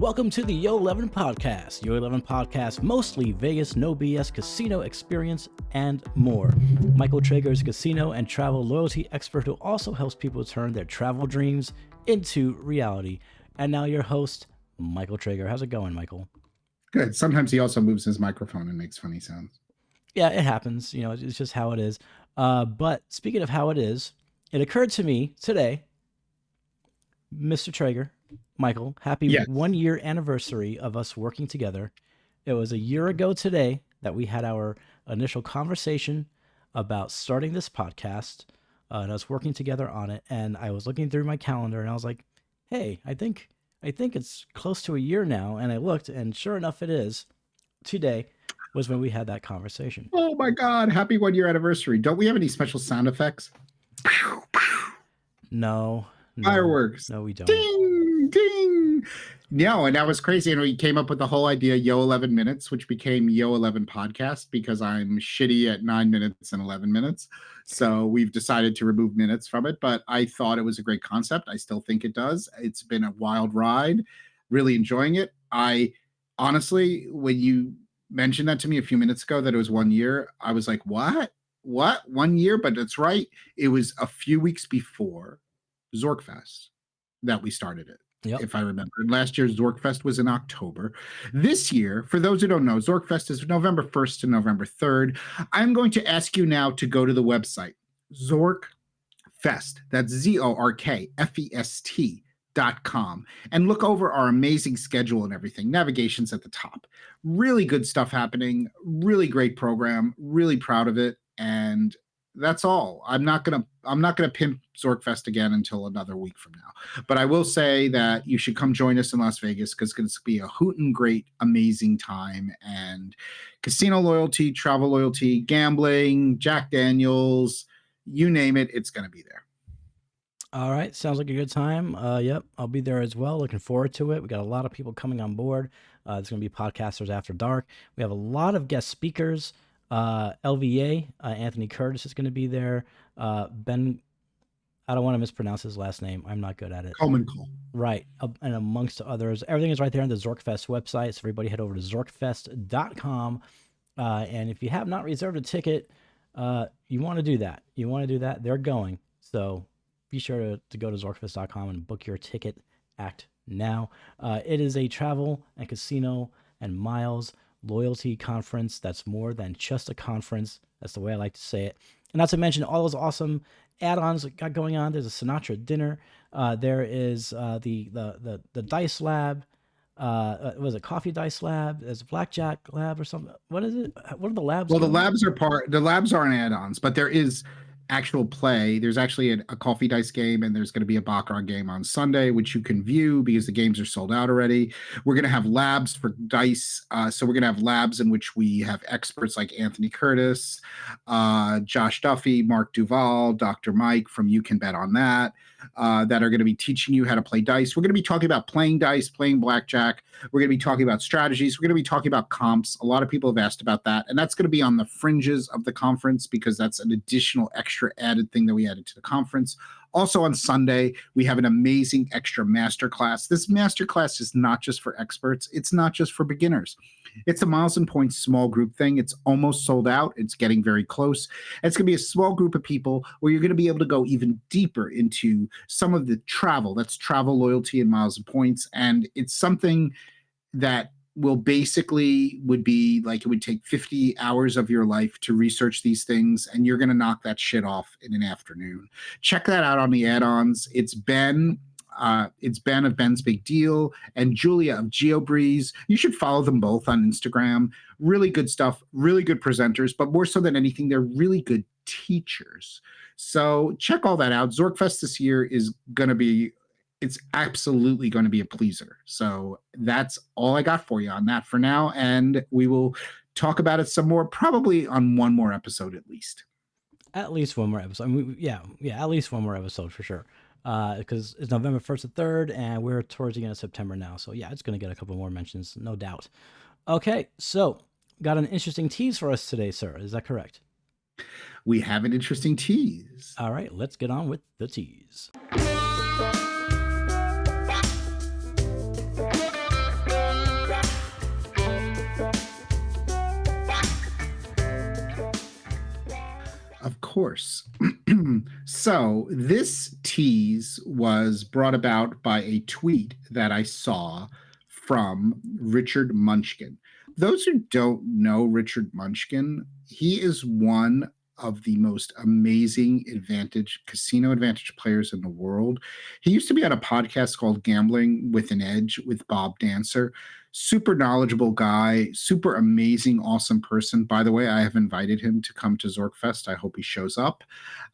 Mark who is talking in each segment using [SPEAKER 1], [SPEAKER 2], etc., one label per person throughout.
[SPEAKER 1] Welcome to the Yo-11 podcast. Yo-11 podcast, mostly Vegas, no BS, casino experience, and more. Michael Traeger is a casino and travel loyalty expert who also helps people turn their travel dreams into reality. And now your host, Michael Traeger. How's it going, Michael?
[SPEAKER 2] Good. Sometimes he also moves his microphone and makes funny sounds.
[SPEAKER 1] Yeah, it happens. You know, it's just how it is. But speaking of how it is, it occurred to me today, Mr. Traeger, Michael, happy
[SPEAKER 2] Yes.
[SPEAKER 1] 1 year anniversary of us working together. It was a year ago today that we had our initial conversation about starting this podcast, and us working together on it. And I was looking through my calendar, and I was like, "Hey, I think it's close to a year now." And I looked, and sure enough, it is. Today was when we had that conversation.
[SPEAKER 2] Oh my God. Happy 1 year anniversary. Don't we have any special sound effects?
[SPEAKER 1] No,
[SPEAKER 2] Fireworks.
[SPEAKER 1] No, we don't.
[SPEAKER 2] Ding, ding. No, and that was crazy. And we came up with the whole idea, Yo-11 minutes, which became Yo-11 podcast because I'm shitty at 9 minutes and 11 minutes. So we've decided to remove minutes from it. But I thought it was a great concept. I still think it does. It's been a wild ride. Really enjoying it. I honestly, when you mentioned that to me a few minutes ago that it was 1 year, I was like, what? 1 year? But that's right. It was a few weeks before ZorkFest that we started it.
[SPEAKER 1] Yep.
[SPEAKER 2] If I remember. Last year's ZorkFest was in October. This year, for those who don't know, ZorkFest is November 1st to November 3rd. I'm going to ask you now to go to the website, ZorkFest, that's ZorkFest.com, and look over our amazing schedule and everything. Navigation's at the top. Really good stuff happening. Really great program. Really proud of it. And that's all. I'm not gonna pimp ZorkFest again until another week from now. But I will say that you should come join us in Las Vegas because it's going to be a hootin' great, amazing time. And casino loyalty, travel loyalty, gambling, Jack Daniels, you name it, it's going to be there.
[SPEAKER 1] All right. Sounds like a good time. Yep. I'll be there as well. Looking forward to it. We got a lot of people coming on board. It's going to be Podcasters After Dark. We have a lot of guest speakers. LVA, Anthony Curtis is going to be there. Ben, I don't want to mispronounce his last name. I'm not good at it.
[SPEAKER 2] Coleman Cole.
[SPEAKER 1] Right. And amongst others, everything is right there on the ZorkFest website. So everybody head over to ZorkFest.com. And if you have not reserved a ticket, you want to do that. They're going. So be sure to go to ZorkFest.com and book your ticket. Act now. It is a travel and casino and miles loyalty conference that's more than just a conference. That's the way I like to say it. And not to mention all those awesome add-ons that got going on. There's a Sinatra dinner. There is the dice lab. Was it coffee dice lab? There's a blackjack lab or something. What is it? What are the labs?
[SPEAKER 2] Well, the labs aren't add-ons, but there is actual play. There's actually a coffee dice game, and there's going to be a baccarat game on Sunday, which you can view because the games are sold out already. We're going to have labs for dice. So we're going to have labs in which we have experts like Anthony Curtis, Josh Duffy, Mark Duval, Dr. Mike from You Can Bet on That are going to be teaching you how to play dice. We're going to be talking about playing dice, playing blackjack. We're going to be talking about strategies. We're going to be talking about comps. A lot of people have asked about that. And that's going to be on the fringes of the conference because that's an additional extra added thing that we added to the conference. Also on Sunday, we have an amazing extra masterclass. This masterclass is not just for experts. It's not just for beginners. It's a Miles and Points small group thing. It's almost sold out. It's getting very close. It's going to be a small group of people where you're going to be able to go even deeper into some of the travel. That's travel loyalty and Miles and Points. And it's something that would be like it would take 50 hours of your life to research these things, and you're going to knock that shit off in an afternoon. Check that out on the add-ons. It's Ben of Ben's Big Deal and Julia of GeoBreeze. You should follow them both on Instagram. Really good stuff, really good presenters, but more so than anything, they're really good teachers. So check all that out. ZorkFest this year it's absolutely going to be a pleaser. So that's all I got for you on that for now. And we will talk about it some more, probably on one more episode at least.
[SPEAKER 1] At least one more episode. I mean, yeah, at least one more episode for sure. Because it's November 1st to 3rd, and we're towards the end of September now. So yeah, it's going to get a couple more mentions, no doubt. Okay, so got an interesting tease for us today, sir. Is that correct?
[SPEAKER 2] We have an interesting tease.
[SPEAKER 1] All right, let's get on with the tease.
[SPEAKER 2] course. So this tease was brought about by a tweet that I saw from Richard Munchkin. Those who don't know Richard Munchkin, he is one of the most amazing casino advantage players in the world. He used to be on a podcast called Gambling with an Edge with Bob Dancer. Super knowledgeable guy, super amazing, awesome person. By the way, I have invited him to come to ZorkFest. I hope he shows up.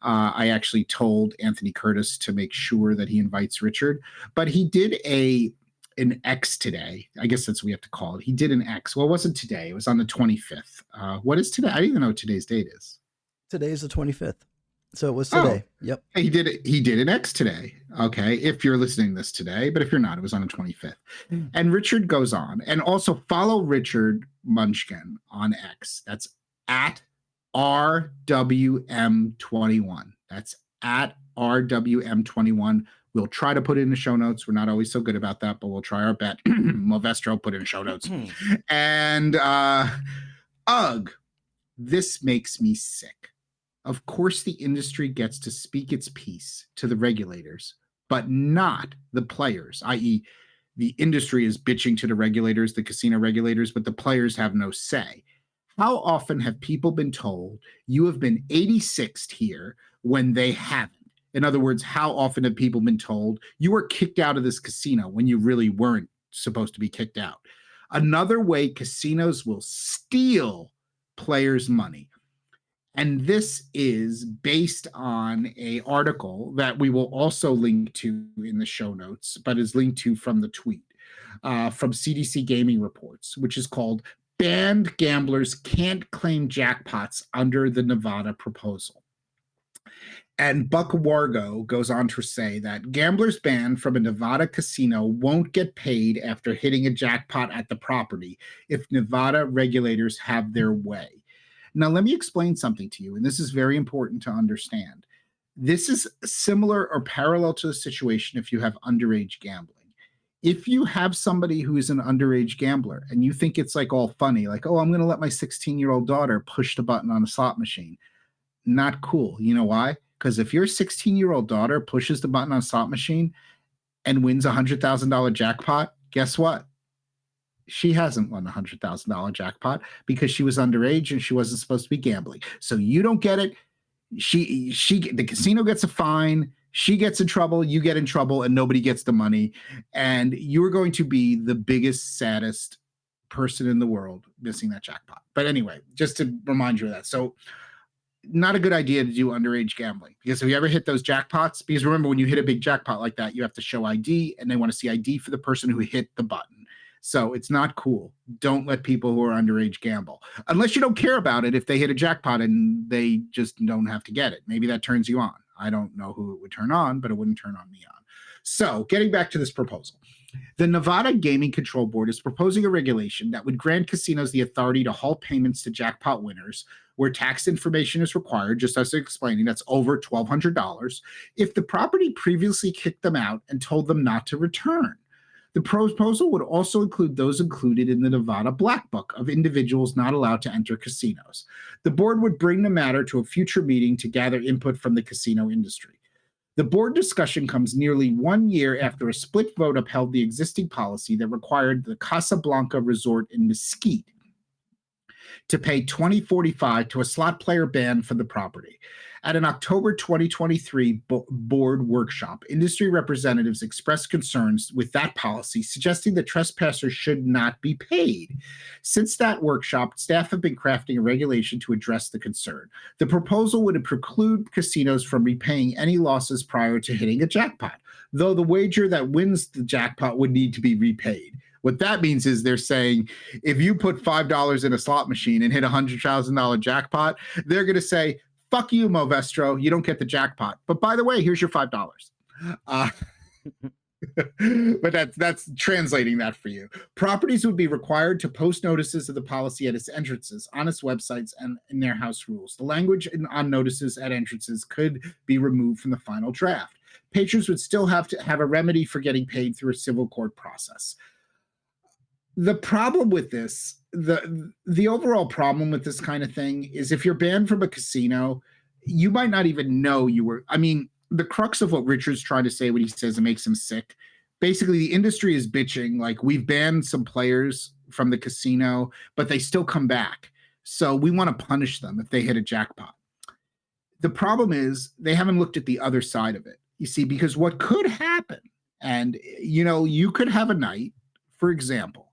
[SPEAKER 2] I actually told Anthony Curtis to make sure that he invites Richard, but he did an X today. I guess that's what we have to call it. He did an X. Well, it wasn't today. It was on the 25th. What is today? I don't even know what today's date is.
[SPEAKER 3] Today's the 25th. So it was today.
[SPEAKER 2] Oh,
[SPEAKER 3] yep.
[SPEAKER 2] He did an X today. Okay. If you're listening this today, but if you're not, it was on the 25th. And Richard goes on, and also follow Richard Munchkin on X. That's at RWM21. That's at RWM21. We'll try to put it in the show notes. We're not always so good about that, but we'll try our bet. Movestro put it in show notes. And ugh, this makes me sick. Of course, the industry gets to speak its piece to the regulators, but not the players, i.e., the industry is bitching to the regulators, the casino regulators, but the players have no say. How often have people been told you have been 86th here when they haven't? In other words, how often have people been told you were kicked out of this casino when you really weren't supposed to be kicked out? Another way casinos will steal players' money. And this is based on an article that we will also link to in the show notes, but is linked to from the tweet from CDC Gaming Reports, which is called Banned Gamblers Can't Claim Jackpots Under the Nevada Proposal. And Buck Wargo goes on to say that gamblers banned from a Nevada casino won't get paid after hitting a jackpot at the property if Nevada regulators have their way. Now, let me explain something to you, and this is very important to understand. This is similar or parallel to the situation if you have underage gambling. If you have somebody who is an underage gambler and you think it's like all funny, like, oh, I'm going to let my 16-year-old daughter push the button on a slot machine. Not cool. You know why? Because if your 16-year-old daughter pushes the button on a slot machine and wins a $100,000 jackpot, guess what? She hasn't won a $100,000 jackpot because she was underage and she wasn't supposed to be gambling. So you don't get it. The casino gets a fine. She gets in trouble. You get in trouble, and nobody gets the money. And you're going to be the biggest, saddest person in the world missing that jackpot. But anyway, just to remind you of that. So not a good idea to do underage gambling, because if you ever hit those jackpots, because remember, when you hit a big jackpot like that, you have to show ID, and they want to see ID for the person who hit the button. So it's not cool. Don't let people who are underage gamble, unless you don't care about it. If they hit a jackpot and they just don't have to get it, maybe that turns you on. I don't know who it would turn on, but it wouldn't turn on me on. So getting back to this proposal, the Nevada Gaming Control Board is proposing a regulation that would grant casinos the authority to halt payments to jackpot winners where tax information is required, just as explaining, that's over $1,200, if the property previously kicked them out and told them not to return. The proposal would also include those included in the Nevada Black Book of individuals not allowed to enter casinos. The board would bring the matter to a future meeting to gather input from the casino industry. The board discussion comes nearly 1 year after a split vote upheld the existing policy that required the Casablanca Resort in Mesquite to pay $20.45 to a slot player banned from the property. At an October 2023 board workshop, industry representatives expressed concerns with that policy, suggesting that trespassers should not be paid. Since that workshop, staff have been crafting a regulation to address the concern. The proposal would preclude casinos from repaying any losses prior to hitting a jackpot, though the wager that wins the jackpot would need to be repaid. What that means is they're saying, if you put $5 in a slot machine and hit a $100,000 jackpot, they're going to say, fuck you, Movestro, you don't get the jackpot. But by the way, here's your $5. But that's translating that for you. Properties would be required to post notices of the policy at its entrances, on its websites, and in their house rules. The language on notices at entrances could be removed from the final draft. Patrons would still have to have a remedy for getting paid through a civil court process. The problem with this, the overall problem with this kind of thing is, if you're banned from a casino, you might not even know you were. I mean, the crux of what Richard's trying to say when he says it makes him sick, basically the industry is bitching like we've banned some players from the casino, but they still come back. So we want to punish them if they hit a jackpot. The problem is they haven't looked at the other side of it. You see, because what could happen, and you could have a night, for example,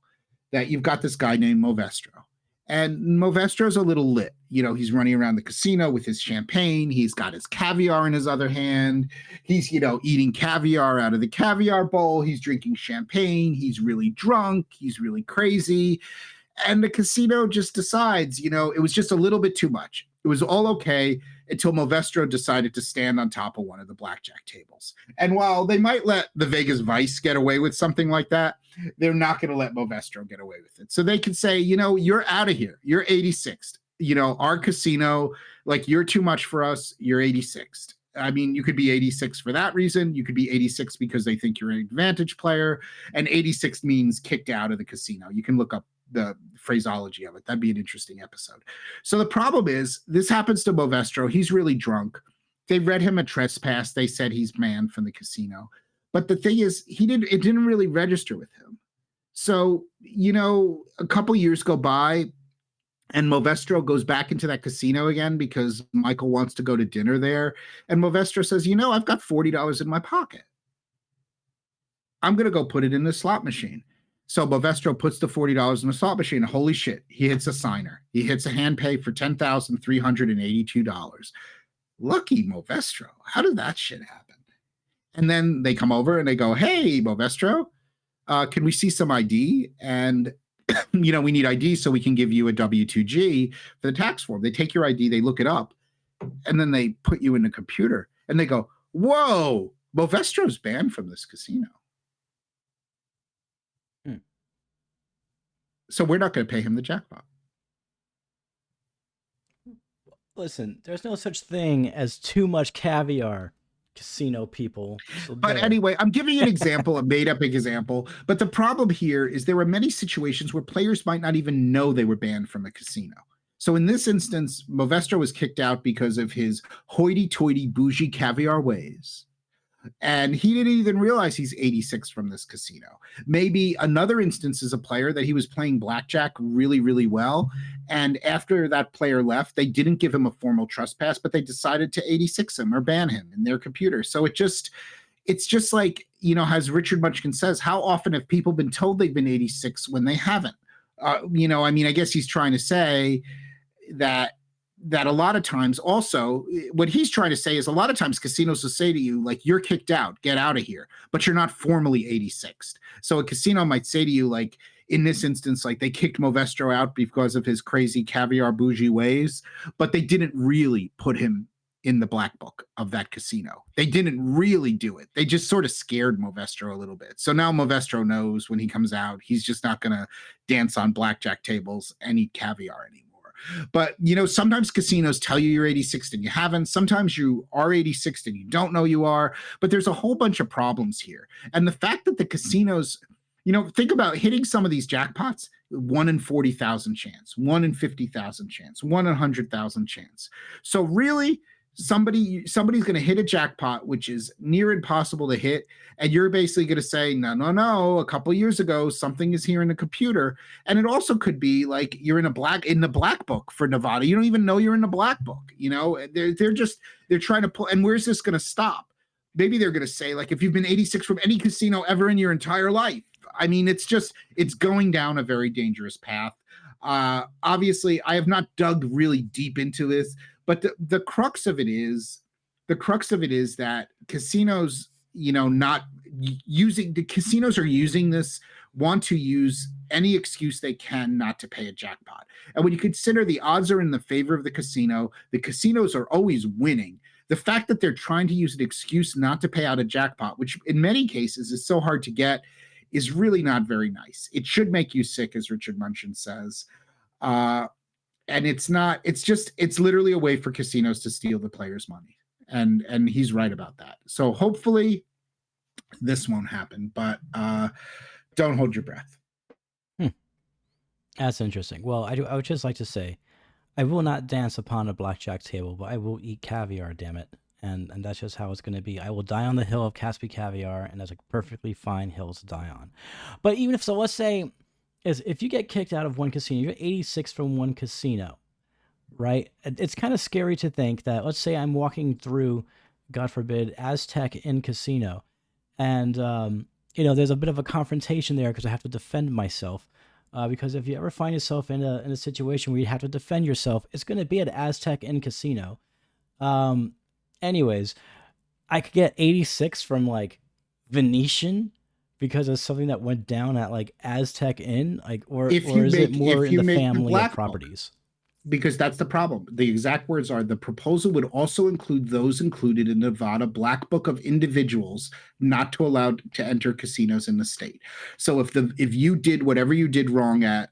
[SPEAKER 2] that you've got this guy named Movestro. And Movestro's a little lit. He's running around the casino with his champagne. He's got his caviar in his other hand. He's, eating caviar out of the caviar bowl. He's drinking champagne. He's really drunk. He's really crazy. And the casino just decides, it was just a little bit too much. It was all okay until Movestro decided to stand on top of one of the blackjack tables. And while they might let the Vegas Vice get away with something like that, they're not going to let Movestro get away with it. So they can say, you're out of here. You're 86th. Our casino, like, you're too much for us. You're 86th. I mean, you could be 86 for that reason. You could be 86 because they think you're an advantage player. And 86 means kicked out of the casino. You can look up the phraseology of it. That'd be an interesting episode. So the problem is this happens to Movestro. He's really drunk. They read him a trespass. They said he's banned from the casino. But the thing is, it didn't really register with him. So, a couple years go by and Movestro goes back into that casino again because Michael wants to go to dinner there. And Movestro says, I've got $40 in my pocket. I'm going to go put it in the slot machine. So Movestro puts the $40 in the slot machine. Holy shit, he hits a signer. He hits a hand pay for $10,382. Lucky Movestro. How did that shit happen? And then they come over and they go, hey, Movestro, can we see some ID? And, we need ID so we can give you a W-2G for the tax form. They take your ID, they look it up, and then they put you in the computer. And they go, whoa, Movestro's banned from this casino. So we're not going to pay him the jackpot.
[SPEAKER 1] Listen, there's no such thing as too much caviar, casino people. So
[SPEAKER 2] but anyway, I'm giving you an example, a made-up example. But the problem here is there are many situations where players might not even know they were banned from a casino. So in this instance, Movestro was kicked out because of his hoity-toity bougie caviar ways. And he didn't even realize he's 86 from this casino. Maybe another instance is a player that he was playing blackjack really, really well. And after that player left, they didn't give him a formal trespass, but they decided to 86 him or ban him in their computer. So it's just like, as Richard Munchkin says, how often have people been told they've been 86 when they haven't? I guess he's trying to say that a lot of times also what he's trying to say is a lot of times casinos will say to you, like, you're kicked out, get out of here, but you're not formally 86th. So a casino might say to you, like, in this instance, like, they kicked Movestro out because of his crazy caviar bougie ways, but they didn't really put him in the black book of that casino. They didn't really do it. They just sort of scared Movestro a little bit. So now Movestro knows when he comes out, he's just not going to dance on blackjack tables and eat caviar anymore. But, sometimes casinos tell you you're 86th and you haven't. Sometimes you are 86th and you don't know you are. But there's a whole bunch of problems here. And the fact that the casinos, think about hitting some of these jackpots, 1 in 40,000 chance, 1 in 50,000 chance, 1 in 100,000 chance. So really, somebody's going to hit a jackpot, which is near impossible to hit. And you're basically going to say, no, a couple of years ago, something is here in the computer. And it also could be like you're in the black book for Nevada. You don't even know you're in the black book. They're trying to pull. And where's this going to stop? Maybe they're going to say, like, if you've been 86 from any casino ever in your entire life. I mean, it's going down a very dangerous path. Obviously, I have not dug really deep into this. But the crux of it is that casinos, casinos are using this, want to use any excuse they can not to pay a jackpot. And when you consider the odds are in the favor of the casinos are always winning. The fact that they're trying to use an excuse not to pay out a jackpot, which in many cases is so hard to get, is really not very nice. It should make you sick, as Richard Munchkin says. And it's literally a way for casinos to steal the players' money. And he's right about that. So hopefully this won't happen, but don't hold your breath.
[SPEAKER 1] That's interesting. Well, I would just like to say, I will not dance upon a blackjack table, but I will eat caviar, damn it. And that's just how it's going to be. I will die on the hill of Caspi caviar, and that's a perfectly fine hill to die on. But even if so, let's say is if you get kicked out of one casino, you're 86 from one casino, right? It's kind of scary to think that, let's say I'm walking through, God forbid, Aztec in casino, and there's a bit of a confrontation there because I have to defend myself. Because if you ever find yourself in a situation where you have to defend yourself, it's going to be at Aztec in casino. Anyways, I could get 86 from like Venetian because of something that went down at like Aztec Inn, like, or is it more in the family of properties?
[SPEAKER 2] Because that's the problem. The exact words are, the proposal would also include those included in Nevada Black Book of individuals not to allow to enter casinos in the state. So if you did whatever you did wrong at,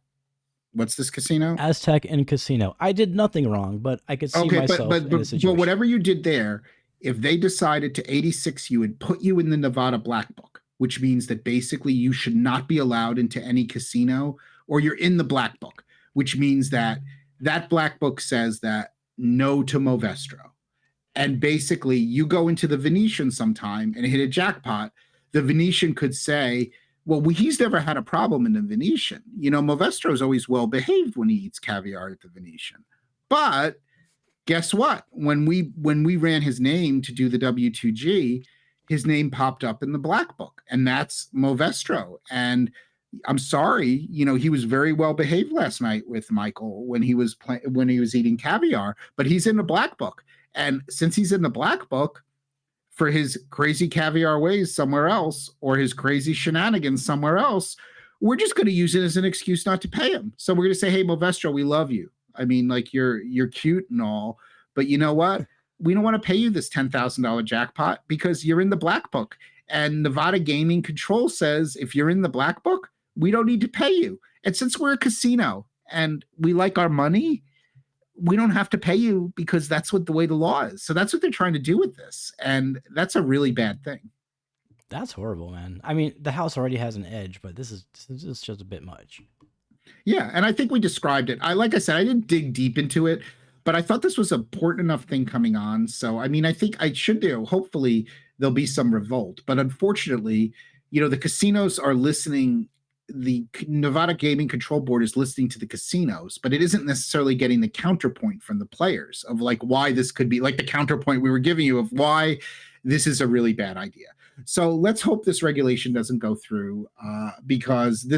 [SPEAKER 2] what's this casino?
[SPEAKER 1] Aztec Inn Casino. I did nothing wrong, but I could see myself in a situation.
[SPEAKER 2] But whatever you did there, if they decided to 86 you and put you in the Nevada Black Book, which means that basically you should not be allowed into any casino, or you're in the Black Book, which means that Black Book says that no to Movestro. And basically you go into the Venetian sometime and hit a jackpot, the Venetian could say, well, he's never had a problem in the Venetian. Movestro is always well behaved when he eats caviar at the Venetian. But guess what? When we ran his name to do the W2G, his name popped up in the Black Book, and that's Movestro. And I'm sorry, he was very well behaved last night with Michael when he was eating caviar, but he's in the Black Book. And since he's in the Black Book, for his crazy caviar ways somewhere else, or his crazy shenanigans somewhere else, we're just going to use it as an excuse not to pay him. So we're going to say, hey, Movestro, we love you. I mean, like, you're cute and all, but you know what? We don't want to pay you this $10,000 jackpot because you're in the Black Book. And Nevada Gaming Control says if you're in the Black Book, we don't need to pay you. And since we're a casino and we like our money, we don't have to pay you because that's the way the law is. So that's what they're trying to do with this. And that's a really bad thing.
[SPEAKER 1] That's horrible, man. I mean, the house already has an edge, but this is just a bit much.
[SPEAKER 2] Yeah. And I think we described it. Like I said, I didn't dig deep into it, but I thought this was an important enough thing coming on. So, I mean, I think I should do, hopefully there'll be some revolt, but unfortunately, the casinos are listening. The Nevada Gaming Control Board is listening to the casinos, but it isn't necessarily getting the counterpoint from the players of like why this could be, like the counterpoint we were giving you of why this is a really bad idea. So let's hope this regulation doesn't go through because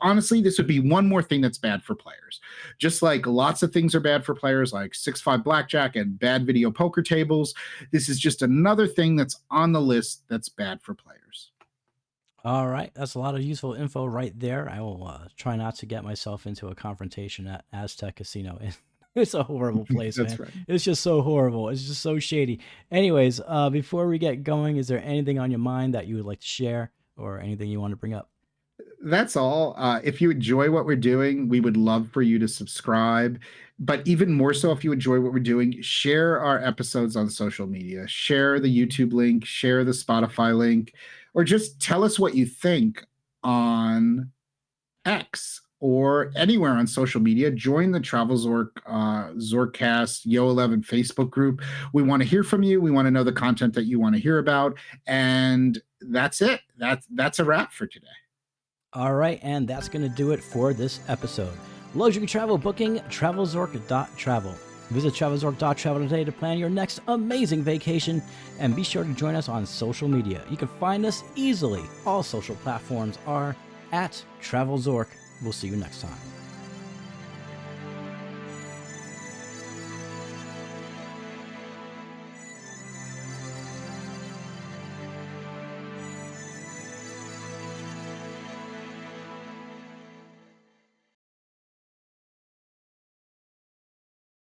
[SPEAKER 2] honestly, this would be one more thing that's bad for players. Just like lots of things are bad for players, like 6-5 blackjack and bad video poker tables. This is just another thing that's on the list that's bad for players.
[SPEAKER 1] All right, that's a lot of useful info right there. I will try not to get myself into a confrontation at Aztec Casino. It's a horrible place, man. Right. It's just so horrible. It's just so shady. Anyways, before we get going, is there anything on your mind that you would like to share or anything you want to bring up?
[SPEAKER 2] That's all. If you enjoy what we're doing, we would love for you to subscribe. But even more so, if you enjoy what we're doing, share our episodes on social media. Share the YouTube link, share the Spotify link, or just tell us what you think on X or anywhere on social media. Join the Travel Zork, ZorkCast, Yo-11 Facebook group. We want to hear from you. We want to know the content that you want to hear about. And that's it. That's a wrap for today.
[SPEAKER 1] All right, and that's going to do it for this episode. Luxury travel booking, travelzork.travel. Visit travelzork.travel today to plan your next amazing vacation, and be sure to join us on social media. You can find us easily. All social platforms are at TravelZork. We'll see you next time.